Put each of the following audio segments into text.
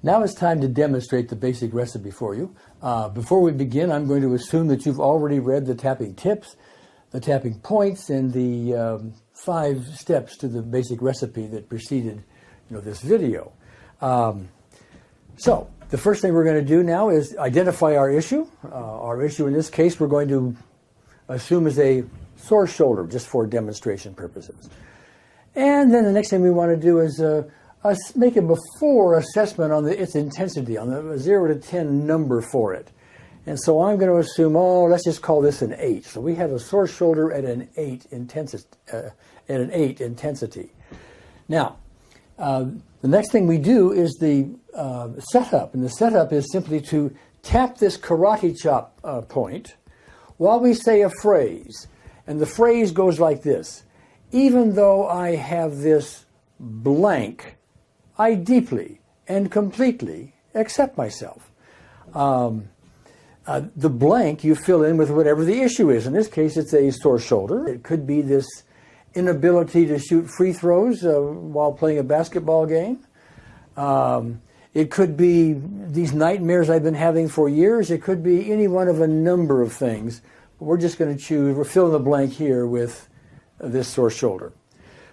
Now it's time to demonstrate the basic recipe for you. Before we begin, I'm going to assume that you've already read the tapping tips, the tapping points, and the 5 steps to the basic recipe that preceded this video. So the first thing we're going to do now is identify our issue. Our issue in this case we're going to assume is a sore shoulder, just for demonstration purposes. And then the next thing we want to do is make a before assessment on its intensity, on the 0 to 10 number for it. And so I'm going to assume, let's just call this an 8. So we have a sore shoulder at an 8 intensity. Now, the next thing we do is the setup, and the setup is simply to tap this karate chop point while we say a phrase. And the phrase goes like this: even though I have this blank, I deeply and completely accept myself. The blank you fill in with whatever the issue is. In this case, it's a sore shoulder. It could be this inability to shoot free throws while playing a basketball game. It could be these nightmares I've been having for years. It could be any one of a number of things. But we're just going to choose, we're filling the blank here with this sore shoulder.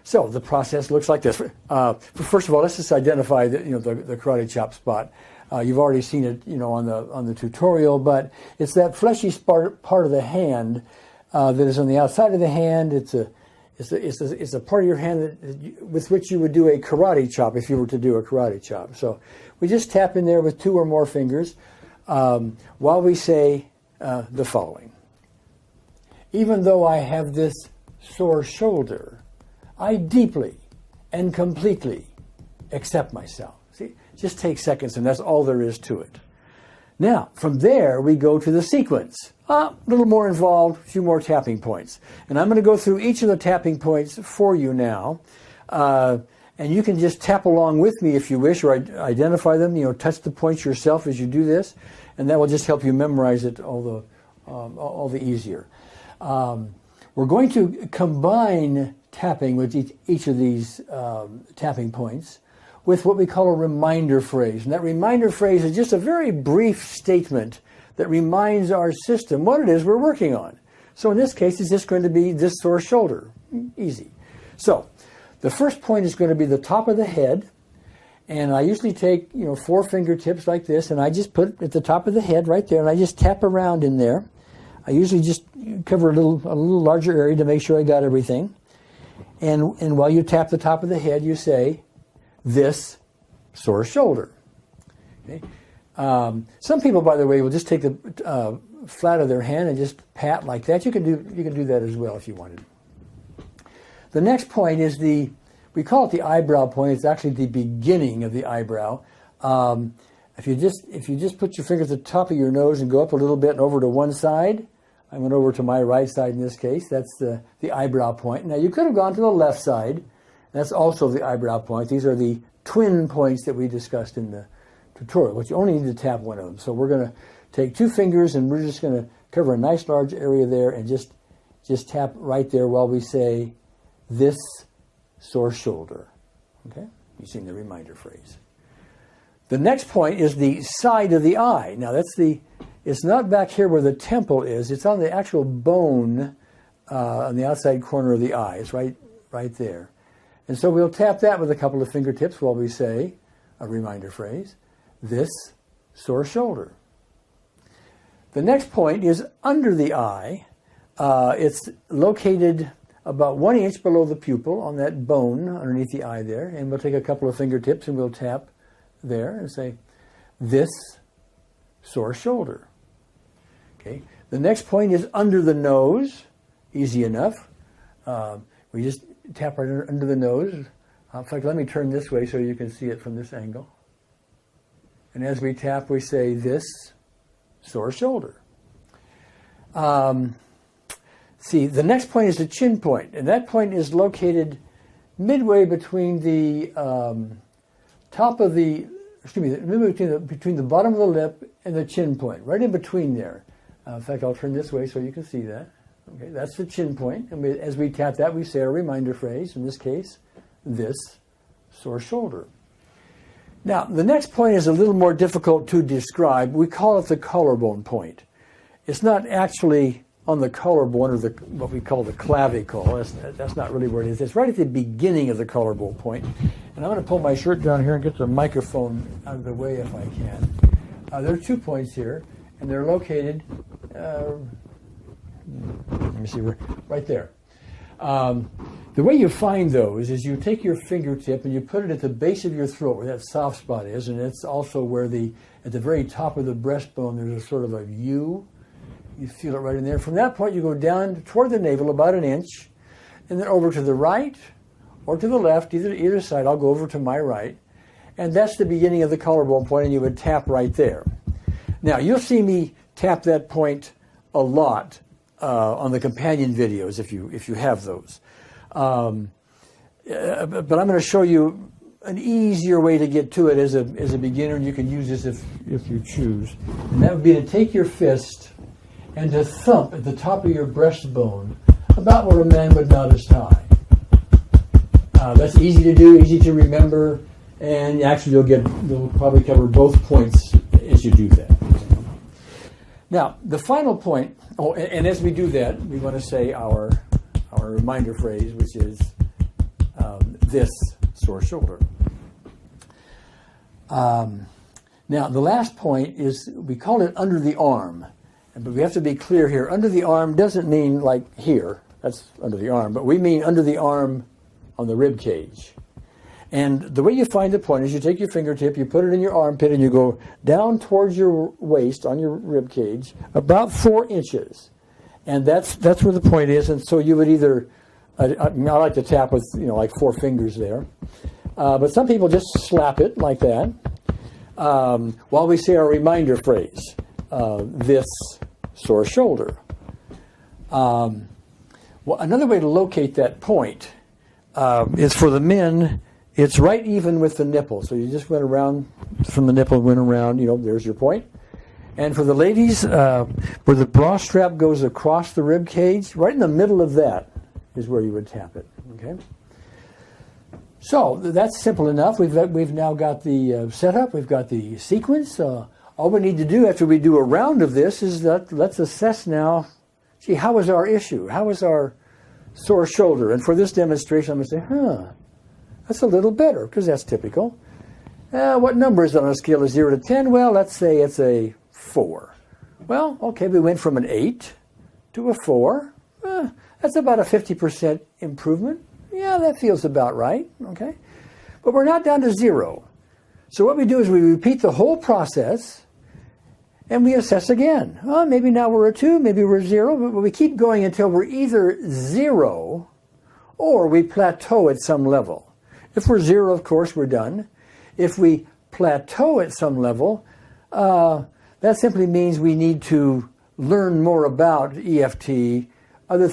So the process looks like this. First of all, let's just identify the karate chop spot. You've already seen it, on the tutorial, but it's that fleshy part of the hand that is on the outside of the hand. It's a part of your hand with which you would do a karate chop if you were to do a karate chop. So we just tap in there with 2 or more fingers while we say the following: even though I have this sore shoulder, I deeply and completely accept myself. See, just take seconds, and that's all there is to it. Now, from there, we go to the sequence. A little more involved, a few more tapping points. And I'm going to go through each of the tapping points for you now. And you can just tap along with me if you wish, or identify them, touch the points yourself as you do this. And that will just help you memorize it all the easier. We're going to combine tapping with each of these tapping points with what we call a reminder phrase. And that reminder phrase is just a very brief statement that reminds our system what it is we're working on. So in this case, it's just going to be this sore shoulder. Easy. So the first point is going to be the top of the head. And I usually take 4 fingertips like this, and I just put it at the top of the head right there, and I just tap around in there. I usually just cover a little larger area to make sure I got everything. And while you tap the top of the head, you say, this sore shoulder. Okay? Some people, by the way, will just take the flat of their hand and just pat like that. You can do that as well if you wanted. The next point is we call it the eyebrow point. It's actually the beginning of the eyebrow. If you just put your finger at the top of your nose and go up a little bit and over to one side, I went over to my right side in this case. That's the eyebrow point. Now you could have gone to the left side. That's also the eyebrow point. These are the twin points that we discussed in the tutorial, but you only need to tap one of them. So we're going to take 2 fingers and we're just going to cover a nice large area there and just tap right there while we say this sore shoulder. Okay? You've seen the reminder phrase. The next point is the side of the eye. Now it's not back here where the temple is. It's on the actual bone on the outside corner of the eye. It's right there. And so we'll tap that with a couple of fingertips while we say a reminder phrase, this sore shoulder. The next point is under the eye. It's located about 1 inch below the pupil on that bone underneath the eye there. And we'll take a couple of fingertips and we'll tap there and say, this sore shoulder. Okay. The next point is under the nose. Easy enough. We just tap right under the nose. In fact, let me turn this way so you can see it from this angle. And as we tap, we say, this sore shoulder. See, the next point is the chin point. And that point is located midway between the between the bottom of the lip and the chin point, right in between there. In fact, I'll turn this way so you can see that. Okay, that's the chin point. And as we tap that, we say a reminder phrase, in this case, this sore shoulder. Now, the next point is a little more difficult to describe. We call it the collarbone point. It's not actually on the collarbone or what we call the clavicle. That's not really where it is. It's right at the beginning of the collarbone point. And I'm going to pull my shirt down here and get the microphone out of the way if I can. There are 2 points here, and they're located, let me see, right there. The way you find those is you take your fingertip and you put it at the base of your throat where that soft spot is, and it's also where at the very top of the breastbone there's a sort of a U. You feel it right in there. From that point you go down toward the navel about an inch, and then over to the right or to the left, either side. I'll go over to my right, and that's the beginning of the collarbone point, and you would tap right there. Now you'll see me tap that point a lot on the companion videos if you have those. But I'm going to show you an easier way to get to it as a beginner, and you can use this if you choose. And that would be to take your fist and to thump at the top of your breastbone about where a man would mount his tie. That's easy to do, easy to remember, and actually you'll probably cover both points as you do that. Now, the final point, and as we do that, we want to say our reminder phrase, which is this sore shoulder. Now, the last point is, we call it under the arm. But we have to be clear here. Under the arm doesn't mean like here. That's under the arm. But we mean under the arm on the rib cage. And the way you find the point is you take your fingertip, you put it in your armpit, and you go down towards your waist on your rib cage about 4 inches. And that's where the point is. And so you would either, I like to tap with, like 4 fingers there. But some people just slap it like that while we say our reminder phrase, this sore shoulder. Well, another way to locate that point is for the men. It's right even with the nipple. So you just went around from the nipple, went around, there's your point. And for the ladies, where the bra strap goes across the rib cage, right in the middle of that is where you would tap it. Okay. So that's simple enough. We've now got the setup. We've got the sequence. All we need to do after we do a round of this is that let's assess now, how is our issue? How is our sore shoulder? And for this demonstration, I'm going to say, that's a little better, because that's typical. What number is it on a scale of 0 to 10? Well, let's say it's a 4. Well, okay, we went from an 8 to a 4. That's about a 50% improvement. Yeah, that feels about right, okay? But we're not down to 0. So what we do is we repeat the whole process, and we assess again. Well, maybe now we're a 2, maybe we're 0, but we keep going until we're either 0 or we plateau at some level. If we're 0, of course, we're done. If we plateau at some level, that simply means we need to learn more about EFT, other